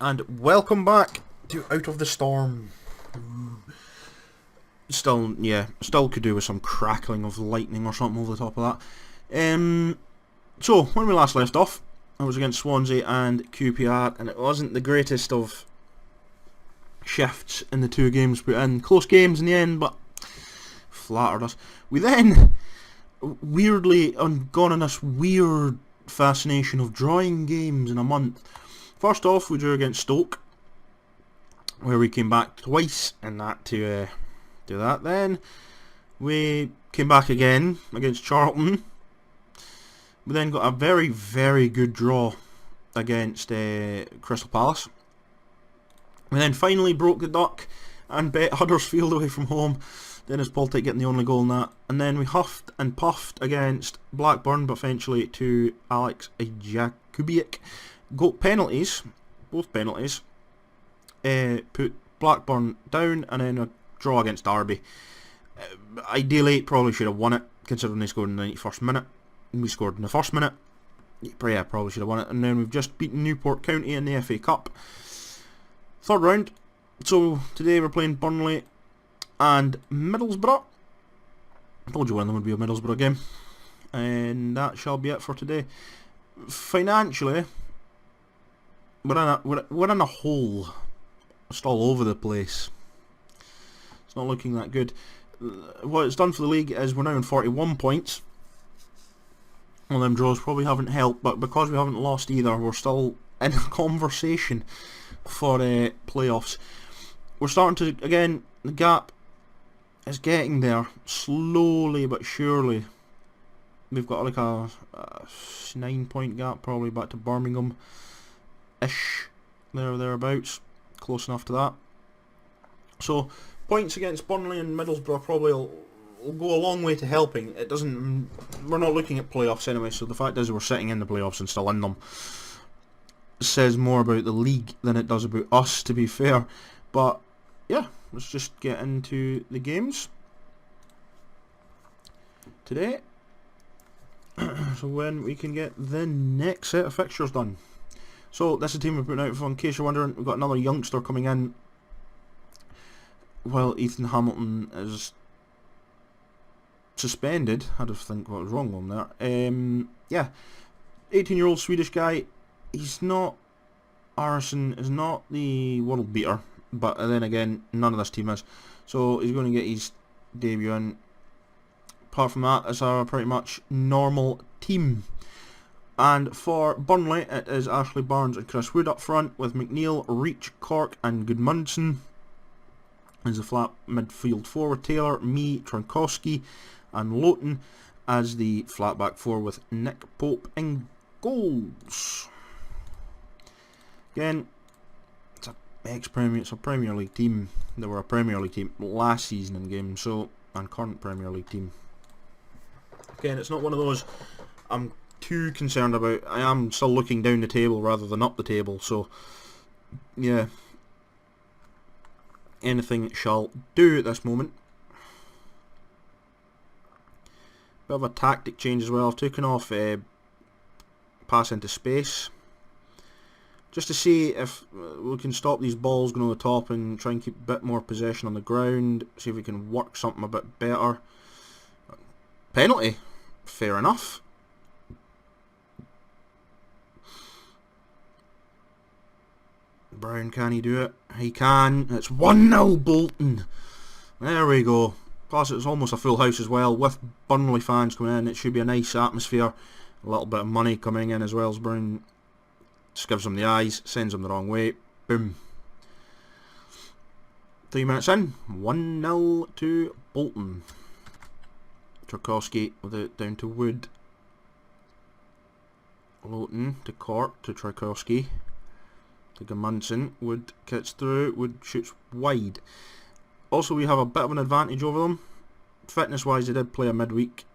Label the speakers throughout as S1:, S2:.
S1: And welcome back to Out of the Storm. Still could do with some crackling of lightning or something over the top of that. So, when we last left off, I was against Swansea and QPR, and it wasn't the greatest of shifts in the two games put in. Close games in the end, but flattered us. We then, weirdly, gone on this weird fascination of drawing games in a month. First off, we drew against Stoke, where we came back twice in that to do that. Then we came back again against Charlton. We then got a very, very good draw against Crystal Palace. We then finally broke the duck and bet Huddersfield away from home. Dennis Bolton getting the only goal in that. And then we huffed and puffed against Blackburn, but eventually to Alex Jakubiak. Got penalties, both penalties. Put Blackburn down, and then a draw against Derby. Ideally, probably should have won it, considering they scored in the 91st minute. We scored in the first minute. Yeah, probably should have won it. And then we've just beaten Newport County in the FA Cup. Third round. So today we're playing Burnley and Middlesbrough. I told you one of them would be a Middlesbrough game. And that shall be it for today. Financially, we're in a hole. Just all over the place. It's not looking that good. What it's done for the league is we're now on 41 points. Well, them draws probably haven't helped, but because we haven't lost either, we're still in a conversation for playoffs. We're starting to, again, the gap is getting there, slowly but surely. We've got like a 9-point gap probably back to Birmingham-ish, thereabouts, close enough to that. So, points against Burnley and Middlesbrough probably will go a long way to helping. It doesn't. We're not looking at playoffs anyway, so the fact is we're sitting in the playoffs and still in them says more about the league than it does about us, to be fair. But yeah, let's just get into the games today. So when we can get the next set of fixtures done. So this is the team we're putting out for. In case you're wondering, we've got another youngster coming in while Ethan Hamilton is suspended. I had to think what was wrong with him there. Yeah, 18-year-old Swedish guy. He's not. Arsene is not the world beater, but then again, none of this team is. So he's going to get his debut in. Apart from that, it's a pretty much normal team. And for Burnley, it is Ashley Barnes and Chris Wood up front, with McNeil, Reach, Cork and Gudmundsson as the flat midfield forward, Taylor, Mee, Trankowski and Lowton as the flat back four, with Nick Pope in goals. Again, it's a Premier League team. They were a Premier League team last season in games, so, and current Premier League team. Again, it's not one of those I'm too concerned about. I am still looking down the table rather than up the table, so yeah, anything shall do at this moment. Bit of a tactic change as well. I've taken off pass into space, just to see if we can stop these balls going over the top and try and keep a bit more possession on the ground, see if we can work something a bit better. Penalty, fair enough. Brown, can he do it? He can. It's 1-0 Bolton. There we go. Plus it's almost a full house as well, with Burnley fans coming in. It should be a nice atmosphere. A little bit of money coming in as well as Brown. Just gives them the eyes, sends them the wrong way. Boom. 3 minutes in, 1-0 to Bolton. Tarkowski with it down to Wood. Lowton to Cork to Tarkowski. To Gudmundsson. Wood gets through. Wood shoots wide. Also, we have a bit of an advantage over them. Fitness wise, they did play a midweek.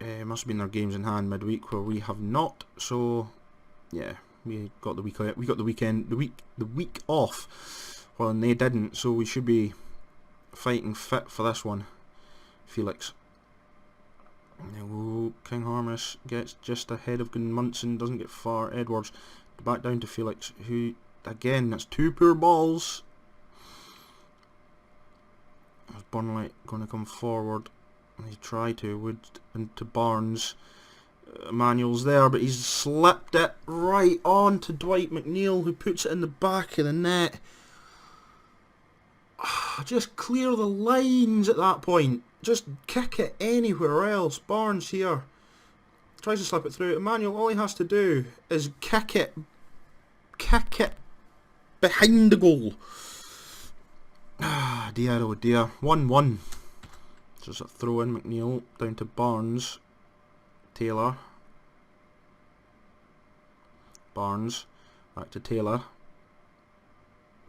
S1: Must have been their games in hand midweek, where we have not. So yeah, we got the week. We got the weekend. The week off. Well, and they didn't. So we should be fighting fit for this one. Felix. Oh, King Harness gets just ahead of Gudmundsson. Doesn't get far. Edwards back down to Felix, who again, that's 2 poor balls. Is Burnley going to come forward? He tried to, Wood into Barnes. Emmanuel's there, but he's slipped it right on to Dwight McNeil, who puts it in the back of the net. Just clear the lines at that point. Just kick it anywhere else. Barnes here tries to slip it through. Emmanuel, all he has to do is kick it behind the goal. Ah, dear oh dear. 1-1. Just a throw in. McNeil down to Barnes. Taylor. Barnes. Back to Taylor.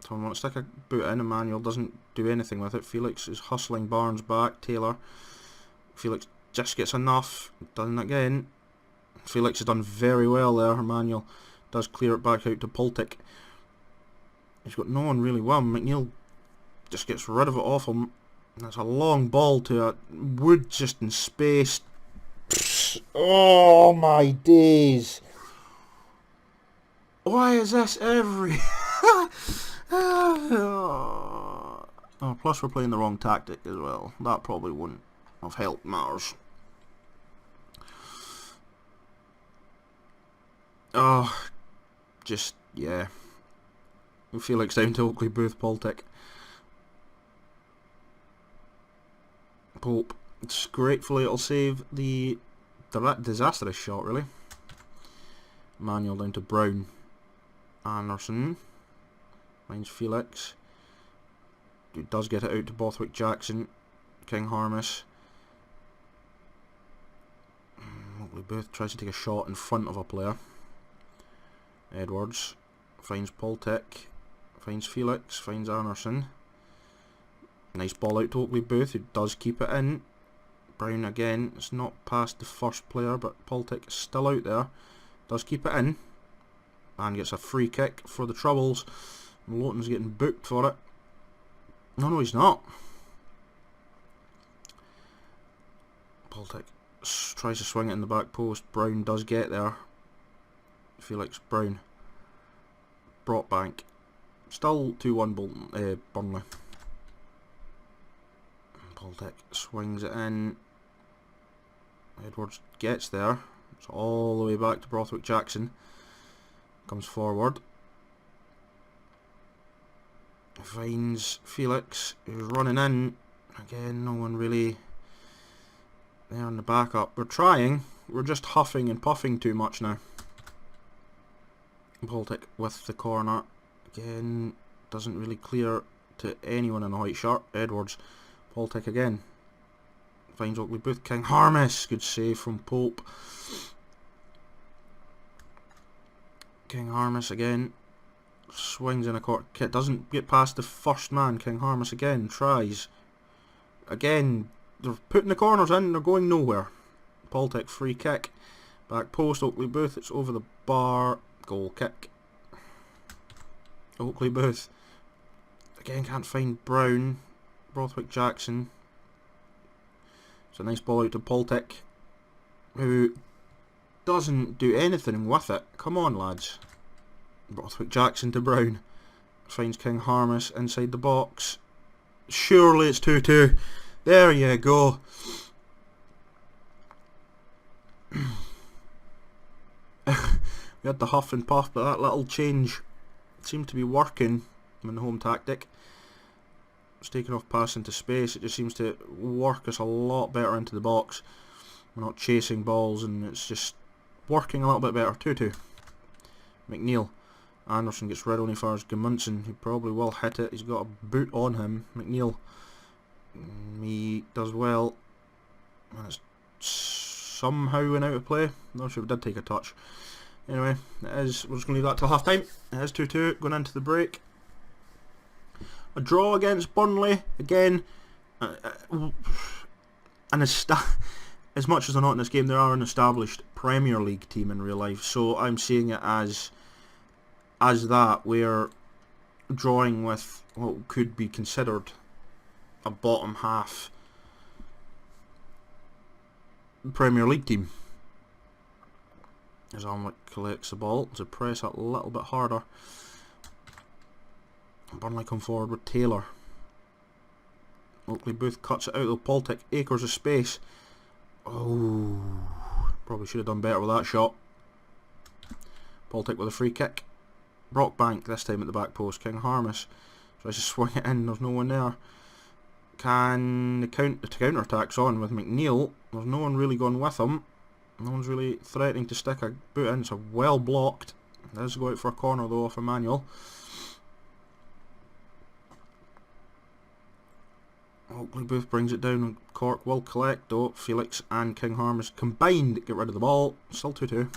S1: Someone wants to stick a boot in. Emmanuel doesn't do anything with it. Felix is hustling Barnes back. Taylor. Felix just gets enough. Done again. Felix has done very well there. Emmanuel does clear it back out to Bolton. He's got no one really well. McNeil just gets rid of it off him. That's a long ball to a Wood just in space. Oh my days. Why is this every... Oh, plus we're playing the wrong tactic as well. That probably wouldn't have helped matters. Oh, just, yeah. Felix down to Oakley Booth, Baltic. Pope. Gratefully it'll save the disastrous shot, really. Manuel down to Brown. Anderson. Finds Felix. Who does get it out to Bothwick Jackson. King Harmis. Oakley Booth tries to take a shot in front of a player. Edwards finds Poltek, finds Felix, finds Anderson. Nice ball out to Oakley Booth, who does keep it in. Brown again, it's not past the first player, but Poltek is still out there. Does keep it in. And gets a free kick for the Troubles. Lowton's getting booked for it. No, he's not. Poltek tries to swing it in the back post. Brown does get there. Felix Brown. Brockbank. Still 2-1 Bolton, Burnley. Poltek swings it in. Edwards gets there. It's all the way back to Bothwick Jackson. Comes forward. Finds Felix, who's running in. Again, no one really there on the backup. We're trying. We're just huffing and puffing too much now. Baltic with the corner. Again, doesn't really clear to anyone in a white shirt. Edwards. Baltic again. Finds Oakley Booth. King Harmis. Good save from Pope. King Harmis again. Swings in a corner kick. Doesn't get past the first man. King Harmis again. Tries. Again. They're putting the corners in. They're going nowhere. Baltic free kick. Back post. Oakley Booth. It's over the bar. Goal kick. Oakley Booth. Again can't find Brown. Bothwick Jackson. It's a nice ball out to Poltek, who doesn't do anything with it. Come on, lads. Bothwick Jackson to Brown. Finds King Harmis inside the box. Surely it's 2-2. There you go. We had the huff and puff, but that little change seemed to be working in the home tactic. It's taking off pass into space. It just seems to work us a lot better into the box. We're not chasing balls, and it's just working a little bit better. 2-2. McNeil. Anderson gets rid only far as Gudmundsson, who probably will hit it. He's got a boot on him. McNeil. He does well. And it's somehow went out of play. Not sure if it did take a touch. Anyway, it is. We're just going to leave that till half time. It is 2-2 going into the break. A draw against Burnley again. And as much as they're not in this game, they are an established Premier League team in real life. So I'm seeing it as that we're drawing with what could be considered a bottom half Premier League team. As Almwick collects the ball to press a little bit harder. Burnley come forward with Taylor. Oakley Booth cuts it out though. Baltic, acres of space. Oh, probably should have done better with that shot. Baltic with a free kick. Brockbank, this time at the back post. King Harmus tries to swing it in, there's no one there. Can the counter-attack's on with McNeil. There's no one really going with him. No one's really threatening to stick a boot in. It's a well blocked. It does go out for a corner though off Emmanuel. Oakley Booth brings it down and Cork will collect though. Felix and King Harmus combined get rid of the ball. Still 2-2.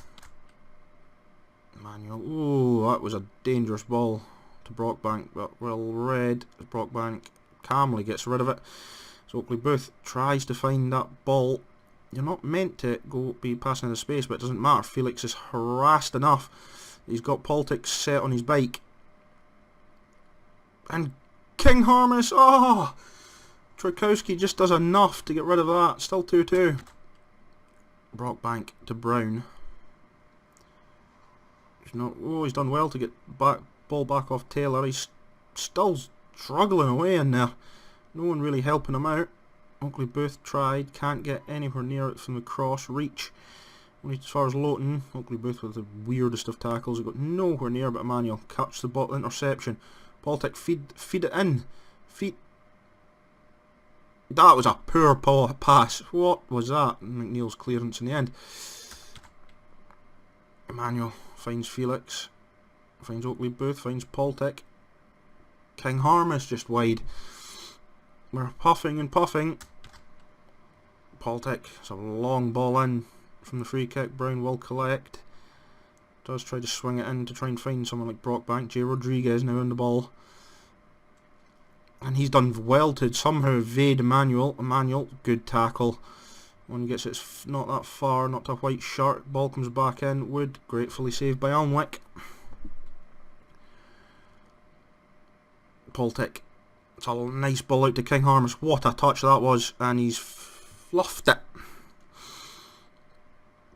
S1: Emmanuel. Oh, that was a dangerous ball to Brockbank, but well read. Brockbank calmly gets rid of it. So Oakley Booth tries to find that ball. You're not meant to be passing in the space, but it doesn't matter. Felix is harassed enough. He's got Baltic set on his bike. And King Harmus, oh! Trukowski just does enough to get rid of that. Still 2-2. Brockbank to Brown. He's done well to get ball back off Taylor. He's still struggling away in there. No one really helping him out. Oakley Booth tried, can't get anywhere near it from the cross reach. Only as far as Lowton. Oakley Booth with the weirdest of tackles. He got nowhere near, but Emmanuel catch the ball, interception. Baltic feed it in. That was a poor pass. What was that? McNeil's clearance in the end. Emmanuel finds Felix. Finds Oakley Booth. Finds Baltic. King Harmus just wide. We're puffing and puffing. Baltic. It's a long ball in from the free kick. Brown will collect. Does try to swing it in to try and find someone like Brockbank. J. Rodriguez now on the ball. And he's done well to somehow evade Emmanuel. Emmanuel, good tackle. When he gets it not that far, not to a white shark. Ball comes back in. Wood, gratefully saved by Alnwick. Baltic. It's a nice ball out to King Harmus. What a touch that was. And he's fluffed it.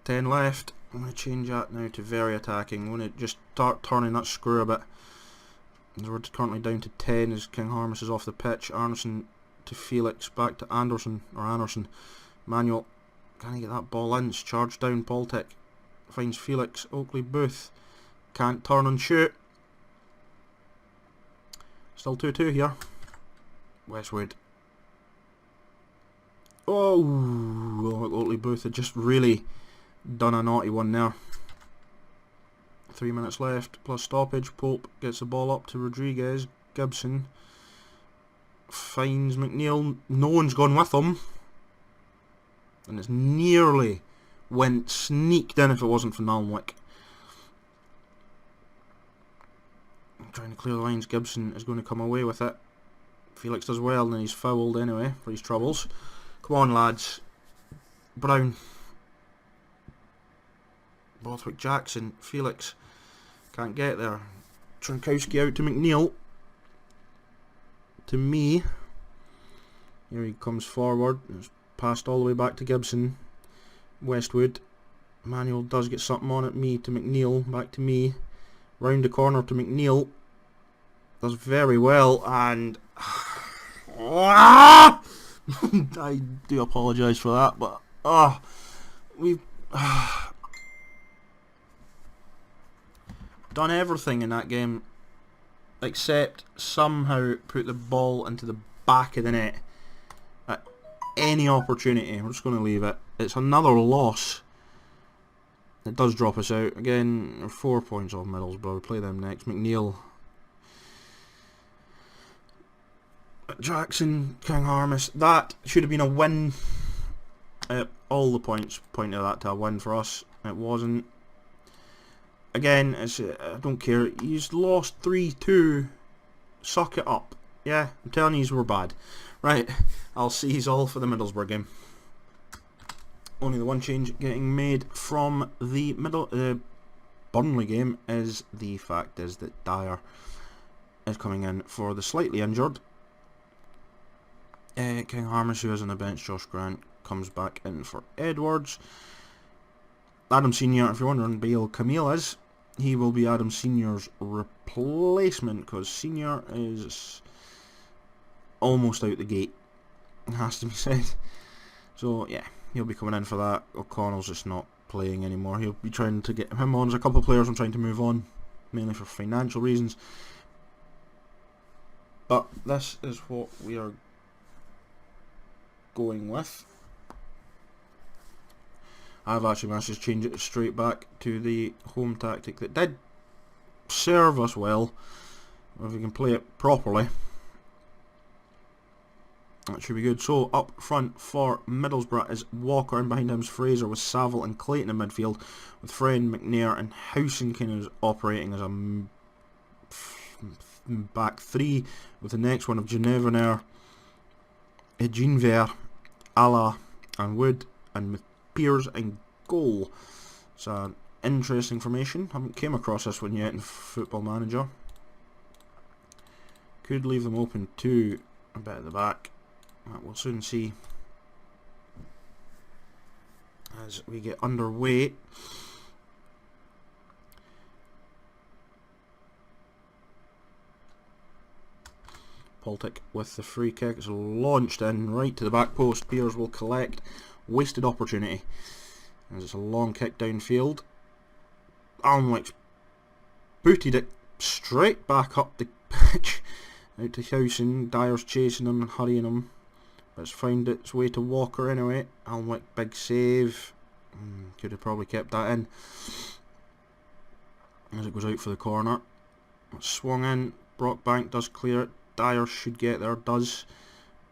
S1: 10 left. I'm going to change that now to very attacking. I'm going to just start turning that screw a bit. We're currently down to 10 as King Harmus is off the pitch. Arneson to Felix, back to Anderson. Manuel, can he get that ball in? It's charged down. Baltic finds Felix. Oakley Booth can't turn and shoot. Still 2-2 here. Westwood. Oh, Oakley Booth had just really done a naughty one there. 3 minutes left plus stoppage. Pope gets the ball up to Rodriguez. Gibson finds McNeil. No one's gone with him. And it's nearly sneaked in if it wasn't for Alnwick. Trying to clear the lines. Gibson is going to come away with it. Felix does well and he's fouled anyway for his troubles. Come on lads. Brown. Bothwick Jackson. Felix. Can't get there. Trukowski out to McNeil. To me. Here he comes forward. It's passed all the way back to Gibson. Westwood. Manuel does get something on it. Me to McNeil. Back to me. Round the corner to McNeil. Does very well. And... I do apologise for that. But... we've... done everything in that game except somehow put the ball into the back of the net at any opportunity. We're just going to leave it. It's another loss. It does drop us out. Again, we're 4 points off Middlesbrough. We'll play them next. McNeil. Jackson, King Harmus. That should have been a win. All the points pointed that to a win for us. It wasn't. Again, I don't care. He's lost 3-2. Suck it up. Yeah, I'm telling you, we're bad. Right, I'll see you all for the Middlesbrough game. Only the one change getting made from the Burnley game is the fact is that Dyer is coming in for the slightly injured. King Harmus, who is on the bench, Josh Grant, comes back in for Edwards. Adam Senior, if you're wondering, Bale Camille is. he will be Adam Senior's replacement, because Senior is almost out the gate, it has to be said. So yeah, he'll be coming in for that. O'Connell's just not playing anymore. He'll be trying to get him on. There's a couple of players I'm trying to move on, mainly for financial reasons. But this is what we are going with. I've actually managed to change it straight back to the home tactic that did serve us well. If we can play it properly, that should be good. So up front for Middlesbrough is Walker, and behind him is Fraser, with Saville and Clayton in midfield, with Friend, McNair and Housenkin is operating as a back three, with the next one of Genevenair, Ejinver, Allah and Wood, and with Piers and goal. It's an interesting formation. Haven't came across this one yet in Football Manager. Could leave them open to a bit at the back. That we'll soon see as we get underway. Baltic with the free kick. It's launched in right to the back post. Piers will collect. Wasted opportunity, as it's a long kick downfield. Alnwick's booted it straight back up the pitch out to Housen. Dyer's chasing him and hurrying him, but it's found its way to Walker anyway. Alnwick, big save. Could have probably kept that in, as it goes out for the corner. It's swung in. Brockbank does clear it. Dyer should get there, does.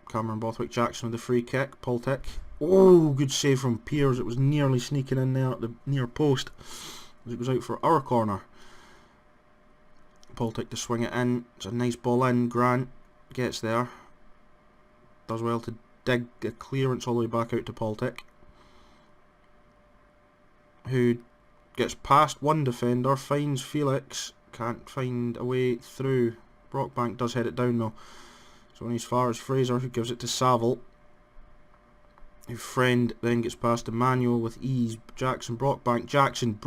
S1: Cameron Bothwick-Jackson with the free kick. Poltic. Oh, good save from Piers. It was nearly sneaking in there at the near post, as it goes out for our corner. Poltic to swing it in. It's a nice ball in. Grant gets there. Does well to dig a clearance all the way back out to Poltic, who gets past one defender, finds Felix, can't find a way through. Brockbank does head it down though. So when he's far as Fraser, who gives it to Saville. His friend then gets past Emmanuel with ease. Jackson, Brockbank, Jackson,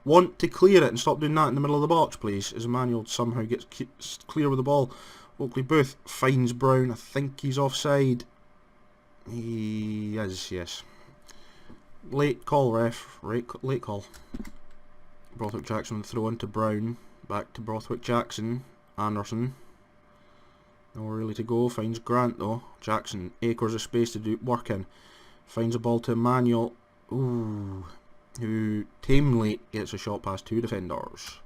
S1: want to clear it and stop doing that in the middle of the box, please. As Emmanuel somehow gets clear with the ball. Oakley Booth finds Brown. I think he's offside. He is, yes. Late call, ref. Late call. Brothwick-Jackson with throw into Brown. Back to Brothwick-Jackson. Anderson. Nowhere really to go. Finds Grant though. Jackson. Acres of space to do work in. Finds a ball to Emmanuel. Ooh. Who tamely gets a shot past two defenders.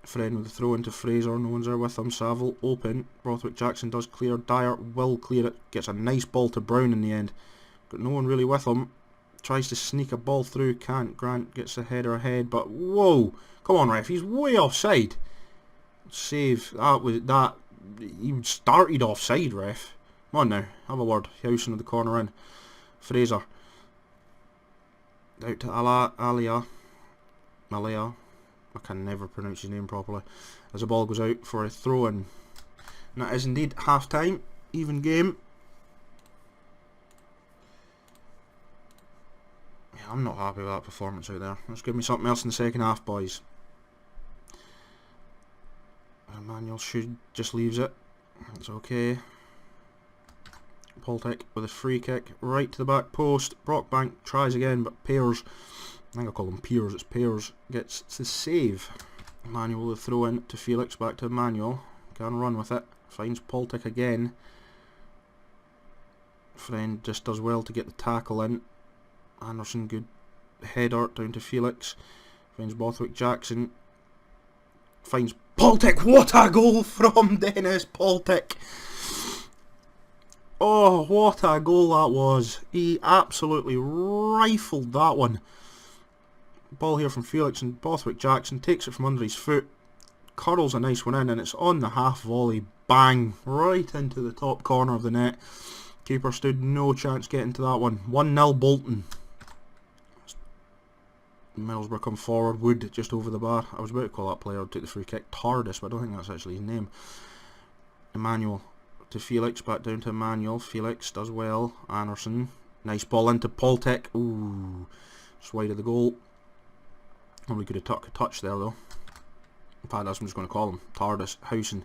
S1: Friend with the throw into Fraser. No one's there with him. Saville open. Brothwick-Jackson does clear. Dyer will clear it. Gets a nice ball to Brown in the end. Got no one really with him. Tries to sneak a ball through. Can't. Grant gets a header ahead. But whoa. Come on, ref. He's way offside. Save. That was that. He started offside, ref. Come on now. Have a word. Housen with the corner in. Fraser. Out to Malaya. I can never pronounce his name properly. As the ball goes out for a throw-in. And that is indeed half-time. Even game. Yeah, I'm not happy with that performance out there. Let's give me something else in the second half, boys. Emmanuel should just leaves it. It's okay. Poltic with a free kick right to the back post. Brockbank tries again, but Piers, I think I call him Piers, it's Piers, gets the save. Emmanuel will throw in to Felix, back to Emmanuel. Can run with it. Finds Poltic again. Friend just does well to get the tackle in. Anderson, good header down to Felix. Finds Bothwick-Jackson. Finds Poltic. What a goal from Dennis Poltic. Oh, what a goal that was. He absolutely rifled that one. Ball here from Felix, and Bothwick-Jackson takes it from under his foot. Curls a nice one in, and it's on the half volley. Bang. Right into the top corner of the net. Keeper stood no chance getting to that one. 1-0 Bolton. Middlesbrough come forward. Wood just over the bar. I was about to call that player who took the free kick Tardis, but I don't think that's actually his name. Emmanuel to Felix, back down to Emmanuel. Felix does well. Anderson. Nice ball into Poltic. Ooh. Just wide of the goal. Probably could have took a touch there though. In fact, that's what I'm just going to call him. TARDIS housing.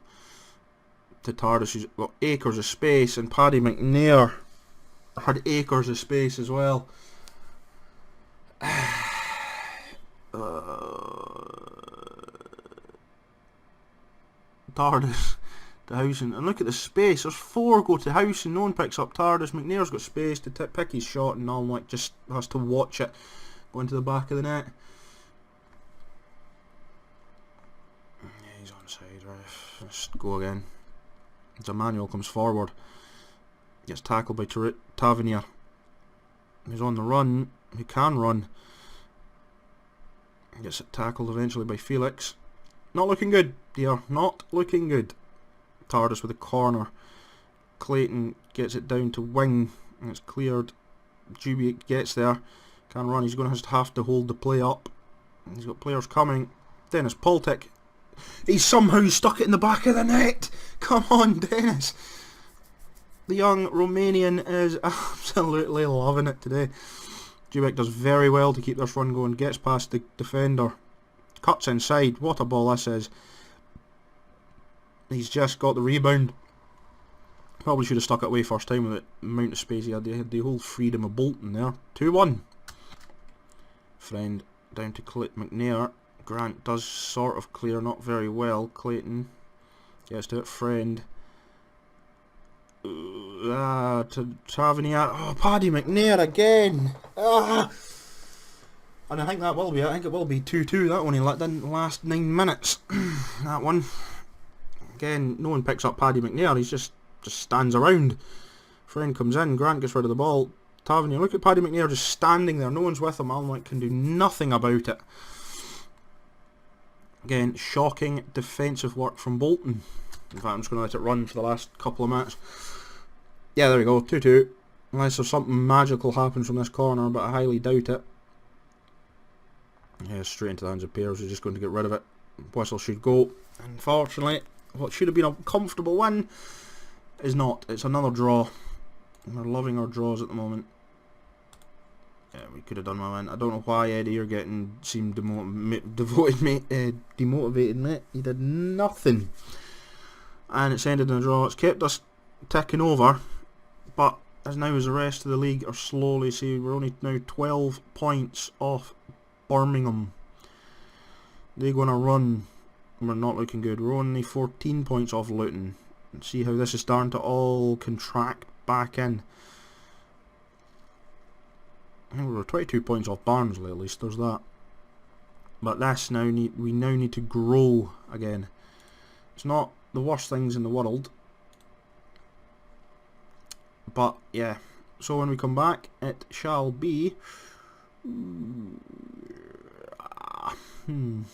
S1: To TARDIS, he's got acres of space, and Paddy McNair had acres of space as well. TARDIS to housing, and look at the space. There's 4 go to housing. No one picks up TARDIS. McNair's got space to pick his shot, and Alnwick just has to watch it go into the back of the net. Yeah, he's onside, right? Let's go again. As Emmanuel comes forward, gets tackled by Tavernier, who's on the run, who can run. Gets it tackled eventually by Felix. Not looking good, dear. Not looking good. TARDIS with a corner. Clayton gets it down to wing, and it's cleared. Dubiak gets there. Can run. He's going to have to hold the play up. He's got players coming. Dennis Poltic. He's somehow stuck it in the back of the net. Come on, Dennis. The young Romanian is absolutely loving it today. Dubiak does very well to keep this run going. Gets past the defender. Cuts inside. What a ball this is. He's just got the rebound. Probably should have stuck it away first time with the amount of space he had. He had the whole freedom of Bolton there. 2-1. Friend down to McNair. Grant does sort of clear, not very well. Clayton gets to it. Friend. To Tavernier. Oh, Paddy McNair again. And I think that will be it. I think it will be 2-2. That one he didn't last 9 minutes. That one. Again, no one picks up Paddy McNair. He's just stands around. Friend comes in. Grant gets rid of the ball. Tavernier. Look at Paddy McNair just standing there. No one's with him. Alnwick can do nothing about it. Again, shocking defensive work from Bolton. In fact, I'm just going to let it run for the last couple of minutes. Yeah, there we go, 2-2. Unless there's something magical happens from this corner, but I highly doubt it. Yeah, straight into the hands of Pears, who's just going to get rid of it. Whistle should go. Unfortunately, what should have been a comfortable win is not. It's another draw. We're loving our draws at the moment. Yeah, we could have done my win. I don't know why Eddie you're seemed demotivated, mate. He did nothing. And it's ended in a draw. It's kept us ticking over, but as the rest of the league are slowly, see, we're only now 12 points off Birmingham. They're going to run. We're not looking good. We're only 14 points off Luton. And see how this is starting to all contract back in. We're 22 points off Barnsley, at least there's that. But this we now need to grow again. It's not the worst things in the world, but yeah. So when we come back, it shall be we'll come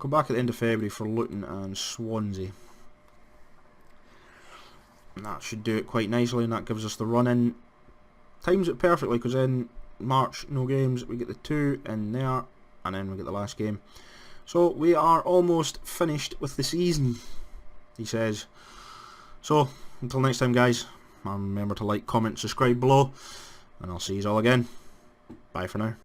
S1: back at the end of February for Luton and Swansea. And that should do it quite nicely, and that gives us the run in. Times it perfectly, because in March, no games, we get the 2 in there, and then we get the last game. So we are almost finished with the season, he says. So, until next time guys, remember to like, comment, subscribe below, and I'll see you all again. Bye for now.